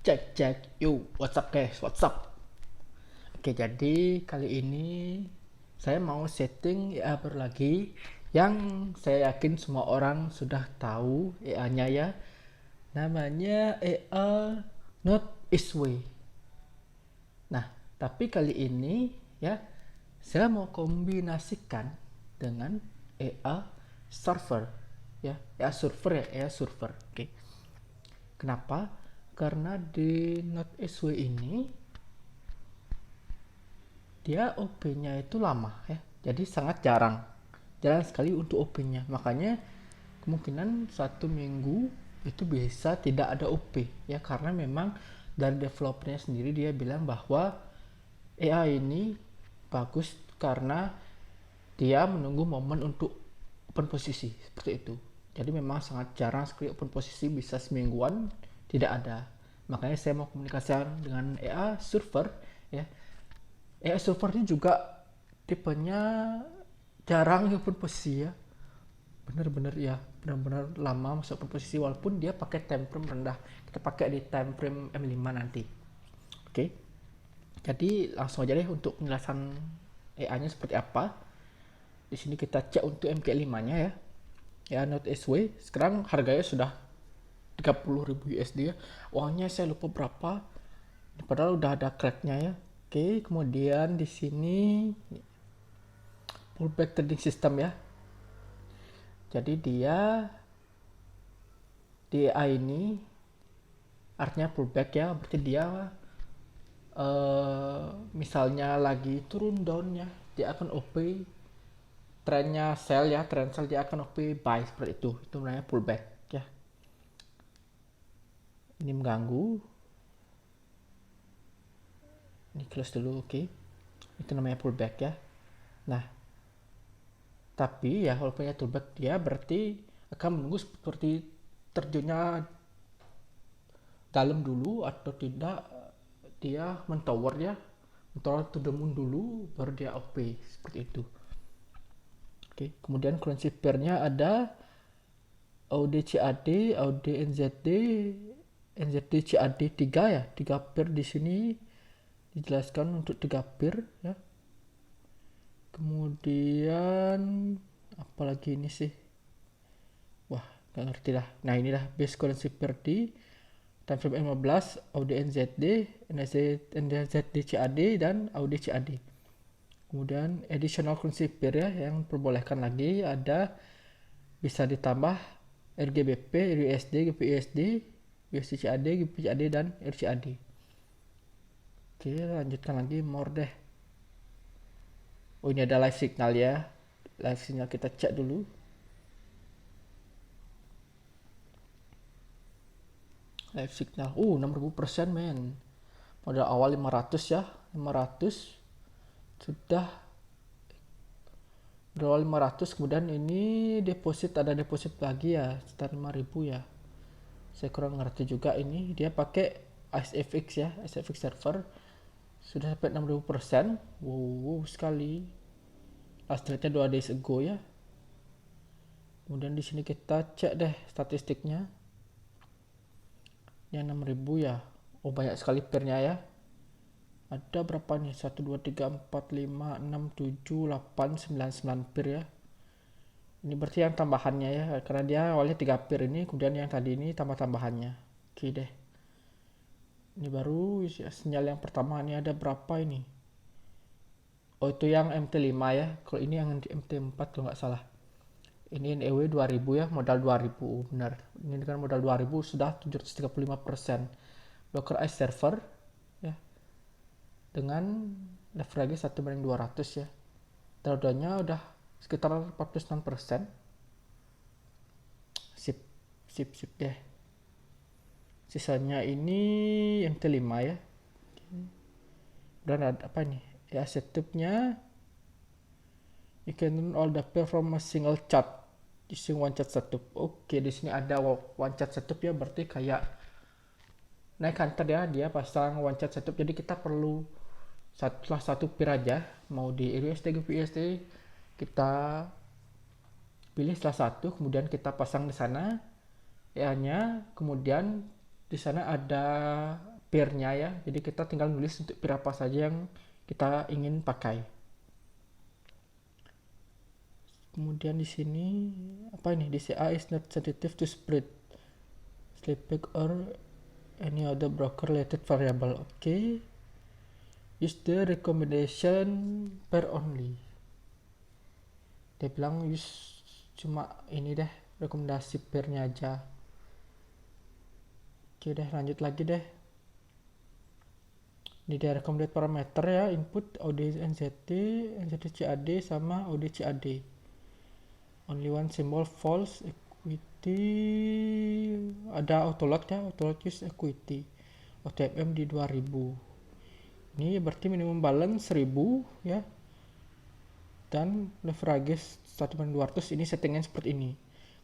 Cek, yuk, what's up guys, what's up? Oke, jadi kali ini saya mau setting EA baru lagi yang saya yakin semua orang sudah tahu EA-nya ya. Namanya EA Not Eastway. Nah, tapi kali ini ya, saya mau kombinasikan dengan EA Server ya, EA Server ya, EA Server. Oke. Kenapa? Karena di Not Eastway ini dia OP-nya itu lama ya, jadi sangat jarang sekali untuk OP-nya. Makanya kemungkinan 1 minggu itu bisa tidak ada OP ya, karena memang dari developernya sendiri dia bilang bahwa AI ini bagus karena dia menunggu momen untuk open posisi seperti itu. Jadi memang sangat jarang sekali open posisi, bisa semingguan tidak ada. Makanya saya mau komunikasikan dengan AI server ya. AI server ini juga tipenya jarang open posisi ya, bener-bener ya, bener-bener lama masuk open posisi walaupun dia pakai time frame rendah. Kita pakai di time frame M5 nanti. Oke, jadi langsung aja deh untuk penjelasan AI nya seperti apa. Di sini kita cek untuk MK5 nya ya, ya Not Eastway sekarang harganya sudah 30.000 USD ya. Uangnya saya lupa berapa, padahal udah ada cracknya ya. Oke, kemudian di sini pullback trading system ya. Jadi dia DA ini artinya pullback ya, berarti dia misalnya lagi turun down ya, dia akan OP trennya sell ya, trend sell dia akan OP buy seperti itu namanya pullback ya. Ini mengganggu, ini close dulu. Oke, itu namanya pullback ya. Nah, tapi ya kalau punya pullback dia berarti akan menunggu seperti terjunnya dalam dulu atau tidak, dia mentower ya, mentower to the moon dulu baru dia OP seperti itu. Oke, kemudian currency pair-nya ada AUD CAD, AUD NZD, NZD CAD 3 ya, 3 pair di sini dijelaskan untuk 3 pair ya. Kemudian apalagi ini sih, wah nggak ngerti lah. Nah inilah base currency pair di time frame 15, AUD NZD, NZD CAD dan AUD CAD. Kemudian additional currency pair ya, yang perbolehkan lagi ada bisa ditambah RGBP, RUSD, GBUSD, USD CAD, GBP CAD dan RCAD. Oke, lanjutkan lagi more deh. Oh, ini ada live signal ya. Live signal kita cek dulu. Live signal. 6000% men. Modal awal 500 ya. 500 sudah modal 500, kemudian ini deposit, ada deposit lagi ya sekitar 5000 ya. Saya kurang ngerti juga ini. Dia pakai SFX ya, SFX server. Sudah sampai 6000%. Wow, sekali. Last trade-nya 2 days ago ya. Kemudian di sini kita cek deh statistiknya. Yang 6000 ya. Oh, banyak sekali pairnya ya. Ada berapa nih? 1 2 3 4 5 6 7 8 9 9 pair ya. Ini berarti yang tambahannya ya, karena dia awalnya 3 pair ini, kemudian yang tadi ini tambah-tambahannya. Oke deh. Ini baru sinyal yang pertama, ini ada berapa ini? Oh, itu yang MT5 ya. Kalau ini yang MT4 kalau nggak salah. Ini NEW 2000 ya, modal 2000 benar. Ini dengan modal 2000 sudah 735%. Blocker Ice server ya, dengan leverage 1/200 ya. Drawdownnya udah sekitar 46%. Sip, sip, sip deh. Sisanya ini MT5 ya. Dan ada apa nih? Ya, setupnya you can run all the pair from a single chart using one chart setup. Oke, di sini ada one chart setup ya, berarti kayak naik hunter ya, dia pasang one chart setup. Jadi kita perlu satu pair aja, mau di USD, GBUSD, kita pilih salah satu, kemudian kita pasang di sana ya nya, kemudian di sana ada pair-nya ya. Jadi kita tinggal nulis untuk pair apa saja yang kita ingin pakai. Kemudian di sini apa ini? DCA is not sensitive to spread, sleepback or any other broker related variable. Oke. Use the recommendation pair only. Dia bilang use cuma ini deh, rekomendasi pairnya aja. Oke deh, lanjut lagi deh. Ini dia recommended parameter ya, input OD NZT, NZT CAD sama OD CAD. Only one symbol false, equity ada autoload ya, autoload use equity. OTMM di 2000. Ini berarti minimum balance 1000 ya. Dan leverage 1/200 ini settingan seperti ini.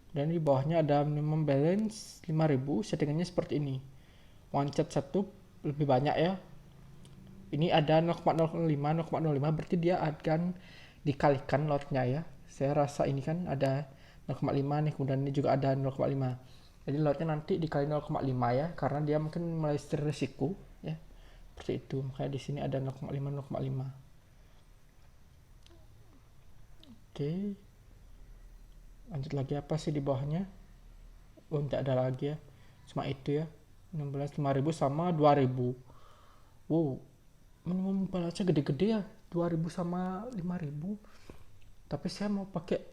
Dan di bawahnya ada minimum balance 5000, settingannya seperti ini. One chat 1 lebih banyak ya. Ini ada 0,05 berarti dia akan dikalikan lotnya ya. Saya rasa ini kan ada 0,5 nih, kemudian ini juga ada 0,5. Jadi lotnya nanti dikali 0,5 ya, karena dia mungkin mulai risiko ya. Seperti itu. Makanya di sini ada 0,5. Oke. Lanjut lagi apa sih di bawahnya? Oh, tidak ada lagi ya. Cuma itu ya. 16.500 sama 2000. Wow. Minimum balance gede-gede ya. 2000 sama 5000. Tapi saya mau pakai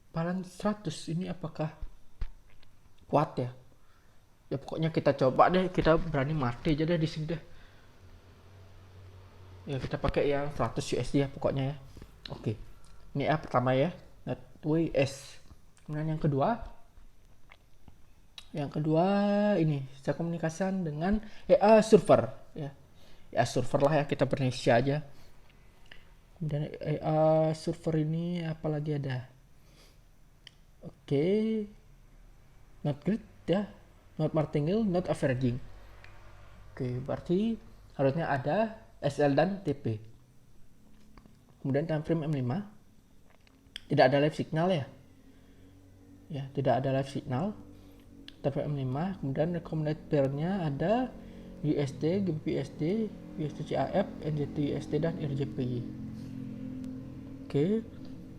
balance 100. Ini apakah kuat ya? Ya pokoknya kita coba deh, kita berani mati aja deh di sini deh. Ya kita pakai yang 100 USD ya pokoknya ya. Oke. Ini ya pertama ya, Netway S. Kemudian yang kedua ini saya komunikasikan dengan EA server ya. EA server lah ya, kita berinisial aja. Kemudian EA server ini apalagi ada? Oke. Not grid ya, not martingale, not averaging. Oke, berarti harusnya ada SL dan TP. Kemudian time frame M5. Tidak ada live signal ya. Ya, tidak ada live signal. Time frame M5. Kemudian recommended pair-nya ada USD, GBP-USD, USD-CAF, NZT-USD dan RJPY. Oke.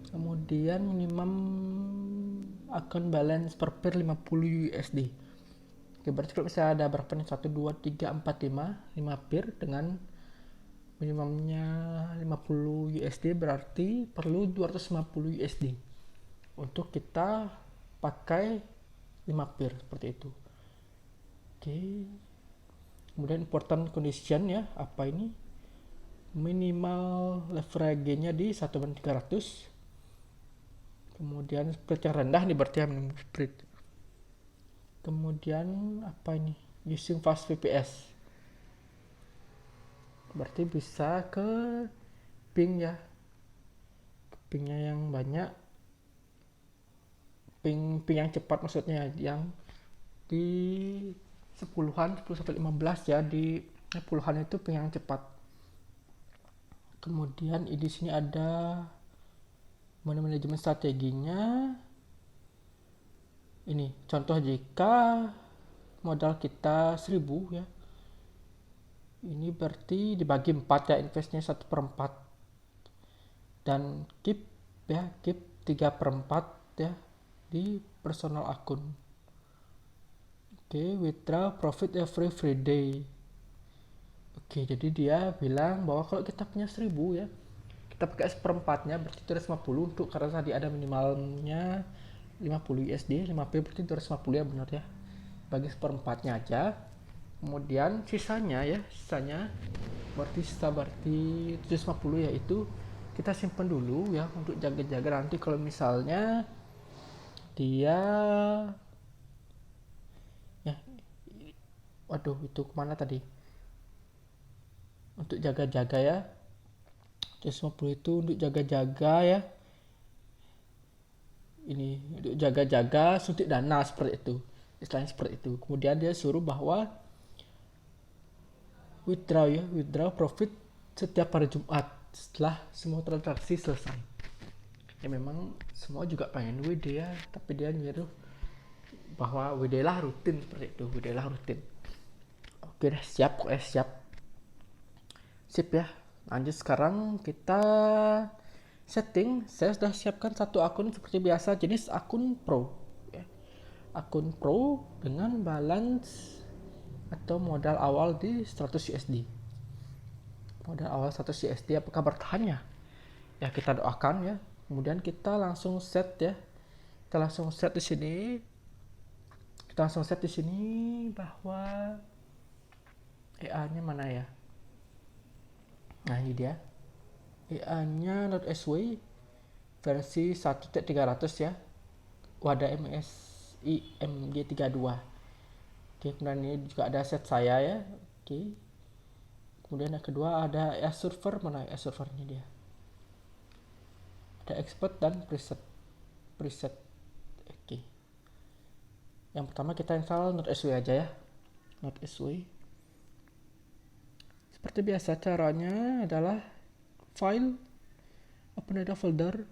Kemudian minimum account balance per pair 50 USD. Oke, berarti kalau misalnya ada berapa nih? 1, 2, 3, 4, 5 pair dengan minimumnya 50 USD, berarti perlu 250 USD untuk kita pakai 5 pair seperti itu. Oke. Kemudian important condition ya, apa ini? Minimal leverage-nya di 1/300. Kemudian spread yang rendah nih berarti minimum spread. Kemudian apa ini? Using fast VPS. Berarti bisa ke ping ya, pingnya yang banyak, ping yang cepat maksudnya, yang di 10-an 10 sampai 15 ya, di puluhan itu ping yang cepat. Kemudian di sini ada manajemen strateginya. Ini contoh jika modal kita 1000 ya, ini berarti dibagi 4 ya, investnya 1/4 dan keep 3/4 ya di personal akun. Oke, withdraw profit every Friday. Oke, jadi dia bilang bahwa kalau kita punya 1000 ya, kita pakai 1/4-nya berarti 250 untuk, karena tadi ada minimalnya 50 USD, 5P berarti 250 ya, benar ya. Bagi 1/4-nya aja. Kemudian sisanya berarti 750, yaitu kita simpan dulu ya untuk jaga-jaga nanti kalau misalnya dia ya, waduh itu kemana tadi, untuk jaga-jaga ya. 750 itu untuk jaga-jaga ya, ini untuk jaga-jaga suntik dana seperti itu, istilahnya seperti itu. Kemudian dia suruh bahwa withdraw profit setiap hari Jumat setelah semua transaksi selesai. Ya memang semua juga pengen WD ya, tapi dia nyuruh bahwa WD lah rutin seperti itu, WD lah rutin. Oke, udah siap kok ya, siap. Sip ya. Lanjut sekarang kita setting. Saya sudah siapkan satu akun seperti biasa, jenis akun pro. Ya. Akun pro dengan balance atau modal awal di 100 USD. Modal awal 100 USD apakah bertahan ya? Ya kita doakan ya. Kemudian kita langsung set ya. Kita langsung set di sini. Bahwa EA-nya mana ya? Nah ini dia. EA-nya Node.sw versi 1.300 ya. Wadah MSI MG32. Oke, kemudian ini juga ada set saya ya. Oke. Kemudian yang kedua ada EA server, mana EA servernya dia? Ada export dan preset. Oke. Yang pertama kita install Node.sw aja ya. Node.sw. Seperti biasa caranya adalah file, open data folder,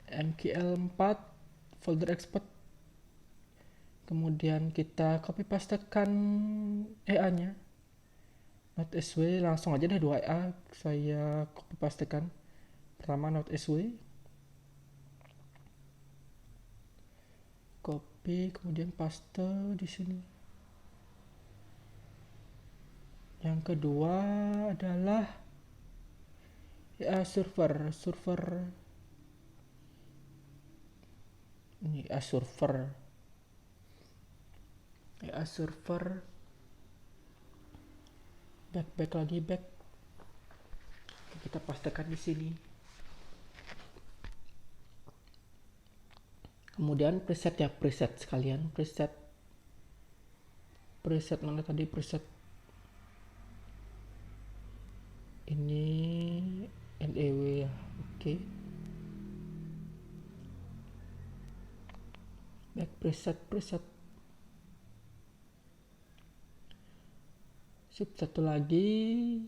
mkl4 folder export, kemudian kita copy pastekan EA-nya. Node.sw langsung aja deh 2 EA saya copy pastekan. Pertama Node.sw, copy kemudian paste di sini. Yang kedua adalah EA server ini EA server back lagi kita pastekan di sini. Kemudian preset sekalian, preset mana tadi, preset ini NEW ya. Oke. Back preset. Sip, satu lagi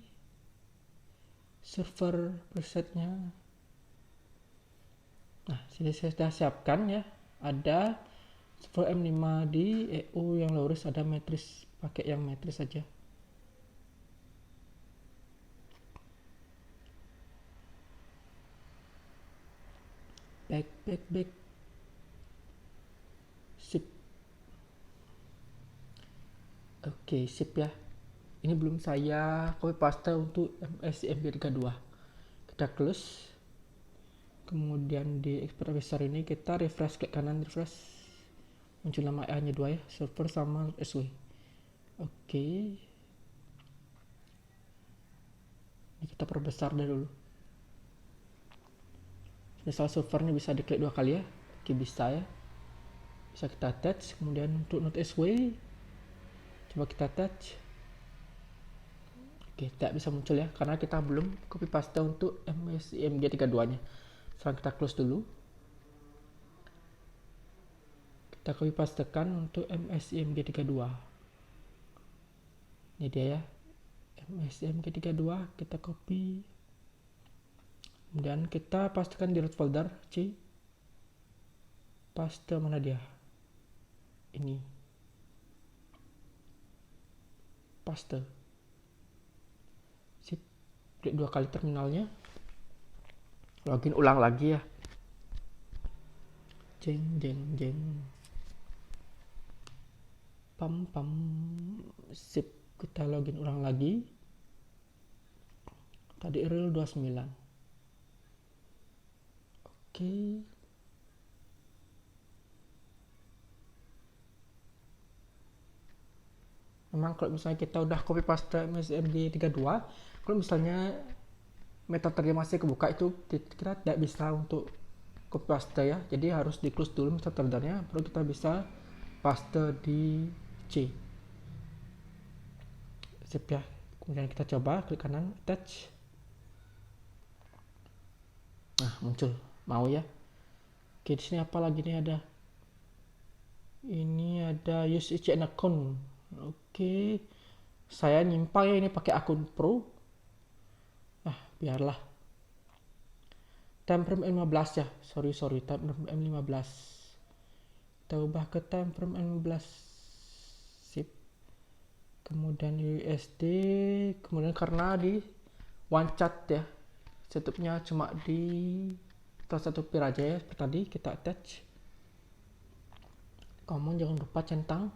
server presetnya. Nah, sini saya sudah siapkan ya. Ada server M5 di EU yang lurus, ada matris, pakai yang matris saja. Back. Sip. Oke, sip ya. Ini belum saya copy paste untuk MSI MG32. Kita close. Kemudian di export besar ini kita refresh, klik kanan refresh. Muncul nama EA-nya 2 ya, server sama SW. Oke. Ini kita perbesar dulu. Misal servernya bisa diklik 2 kali ya. Oke, bisa ya. Bisa kita attach. Kemudian untuk Node.sw coba kita attach. Oke, tidak bisa muncul ya karena kita belum copy paste untuk MSI MG32 nya. Sekarang kita close dulu. Kita copy pastekan untuk MSI MG32. Ini dia ya. MSI MG32 kita copy. Kemudian kita pastekan di root folder C. Paste mana dia? Ini. Paste. Sip. Klik 2 kali terminalnya. Login ulang lagi ya. Jeng. Pam. Sip. Kita login ulang lagi. Tadi real 29. Oke. Memang kalau misalnya kita udah copy paste MSMG32, kalau misalnya metadata masih kebuka itu kita tidak bisa untuk copy paste ya. Jadi harus di close dulu metadata-nya baru kita bisa paste di C. Sip ya. Kemudian kita coba klik kanan attach. Nah, muncul. Mau ya. Oke, di sini apa lagi nih ada? Ini ada use each account. Oke. Saya nyimpang ya ini pakai akun pro. Biarlah. Time frame 15 ya. Sorry, time frame 15. Kita ubah ke time frame 15. kemudian USD, kemudian karena di one chat ya, setupnya cuma di salah satu peer aja ya, seperti tadi kita attach. Kamu jangan lupa centang.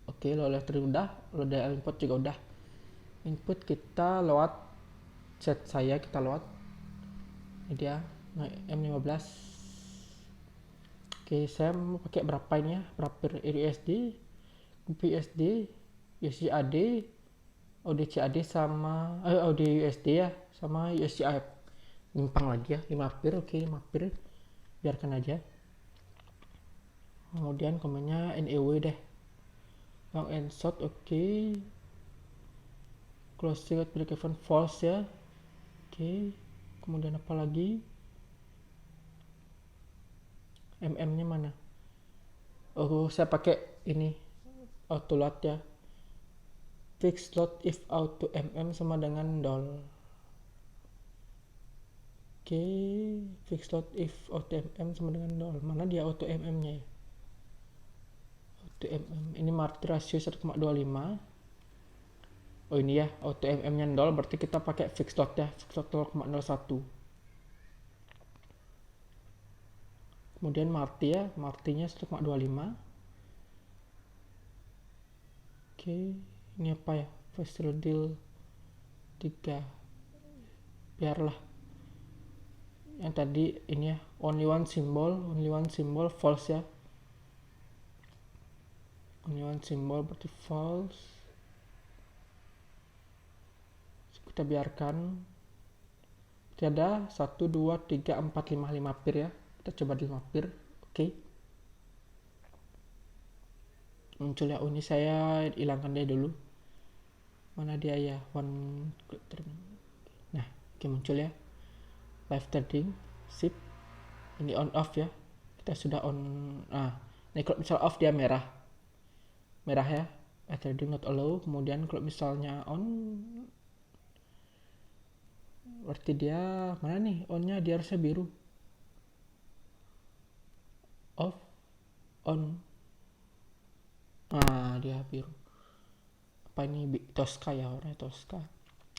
Oke, lo lihat udah, lo udah input juga udah. Input kita lewat chat saya, kita lewat ini dia M15. Oke, saya mau pakai berapa ini ya, berapa USD, USD, USD, ODCAD sama USD ya, sama USDAF. Nyimpang lagi ya, 5 pir. Oke, 5 pir biarkan aja. Kemudian komennya NEW deh, long and short. Oke, closing application false ya. Oke, kemudian apa lagi, mm nya mana, oh saya pakai ini auto load ya, fix load if auto sama dengan $. Oke, fix load if auto sama dengan $. Mana dia auto nya ya, auto ini marti rasio 1,25. oh ini ya auto nya $, berarti kita pakai fix load ya, fix load 0,01. kemudian marti ya, martinya 1,25. oke, ini apa ya, first deal 3, biarlah yang tadi ini ya, only one symbol false ya, only one symbol berarti false. Kita biarkan tidak 1, 2, 3, 4, 5 pir ya, kita coba di 5 pir. Oke, muncul ya. Ini saya hilangkan dia dulu, mana dia ya, nah oke, muncul ya live trading sip. Ini on off ya, kita sudah on. Ini kalau misal off dia merah ya, trading not allow. Kemudian kalau misalnya on berarti dia mana nih, onnya dia harusnya biru, off, on, dia biru. Apa ini, Tosca ya, warna Tosca.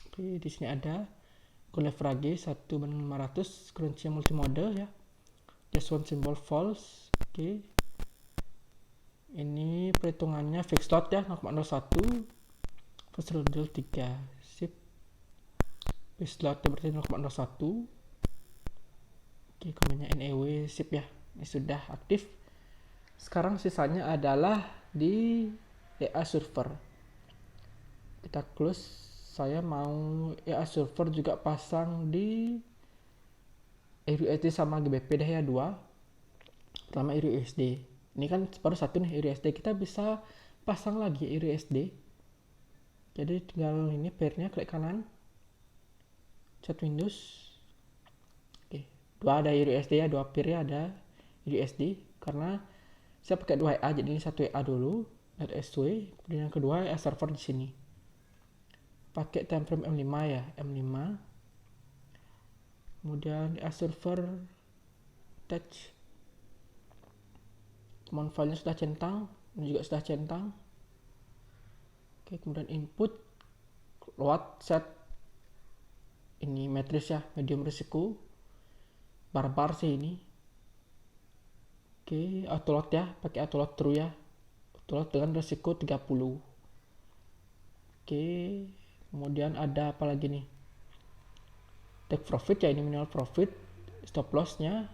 Oke, di sini ada leverage 1/500, currency multimodal ya, just one symbol false. Oke, ini perhitungannya fixed lot ya, 0,01, first deal 3, sip. Fixed lot berarti 0,01. Oke, komennya NEW sip ya, ini sudah aktif. Sekarang sisanya adalah di EA server. Kita close. Saya mau EA server juga pasang di EUSD sama GBP deh ya, 2. Pertama EUSD. Ini kan baru satu nih EUSD, kita bisa pasang lagi EUSD. Jadi tinggal ini pairnya, klik kanan, chat Windows. Oke, 2 ada EUSD ya, 2 pair ya ada EUSD. Karena saya pakai 2 EA, jadi ini 1 EA dulu, .SW, kemudian yang kedua EA server di sini. Pakai time frame M5 ya, M5. Kemudian EA server attach. Command filenya sudah centang, ini juga sudah centang. Oke, kemudian input load set ini matriks ya, medium risiko, barbar sih ini. Oke, auto load ya, pakai auto load true ya, auto load dengan risiko 30. Oke, kemudian ada apa lagi nih, take profit ya, ini minimal profit, stop loss nya,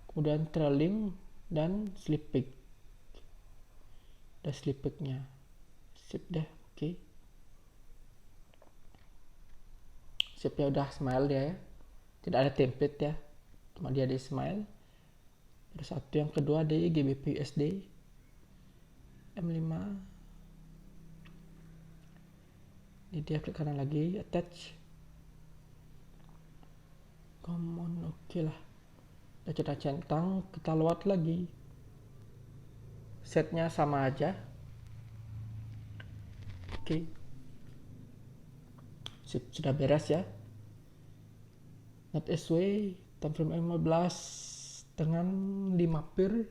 kemudian trailing dan slip peak. Ada slip peak nya, sip deh. Oke, sip ya, udah smile dia ya, tidak ada template ya, cuma dia di smile. Terus satu, yang kedua di GBP USD M5. Ini dia, klik kanan lagi, attach, common. Oke lah, udah kita centang, kita load lagi, setnya sama aja. Oke, sip, sudah beres ya. .SW time frame 15 dengan 5 pir,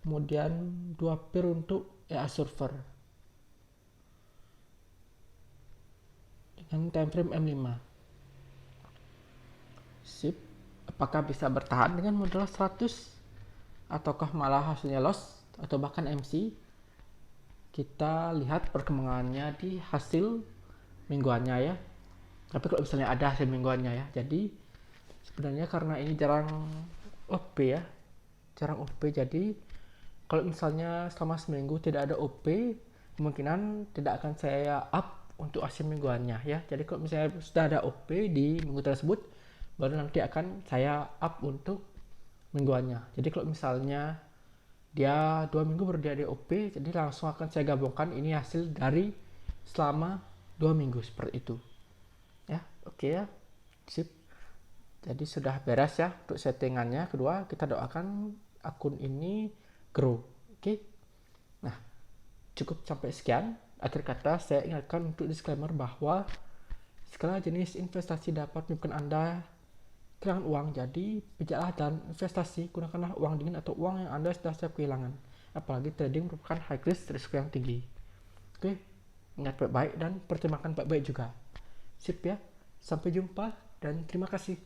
kemudian 2 pir untuk EA server. yang time frame M5. Sip. Apakah bisa bertahan dengan modal 100 ataukah malah hasilnya loss atau bahkan MC? Kita lihat perkembangannya di hasil mingguannya ya. Tapi kalau misalnya ada hasil mingguannya ya. Jadi sebenarnya karena ini jarang OP ya. Jarang OP, jadi kalau misalnya selama seminggu tidak ada OP, kemungkinan tidak akan saya up untuk hasil mingguannya ya. Jadi kalau misalnya sudah ada OP di minggu tersebut, baru nanti akan saya up untuk mingguannya. Jadi kalau misalnya dia 2 minggu baru dia ada OP, jadi langsung akan saya gabungkan ini hasil dari selama 2 minggu seperti itu ya. Oke ya, sip. Jadi sudah beres ya untuk settingannya. Kedua, kita doakan akun ini grow. Oke. Nah, cukup sampai sekian. Akhir kata saya ingatkan untuk disclaimer bahwa segala jenis investasi dapat menyebabkan Anda kehilangan uang. Jadi bijaklah dalam investasi, gunakanlah uang dingin atau uang yang Anda sudah siap kehilangan. Apalagi trading merupakan high risk, risiko yang tinggi. Oke, ingat baik-baik dan pertimbangkan baik-baik juga. Sip ya, sampai jumpa dan terima kasih.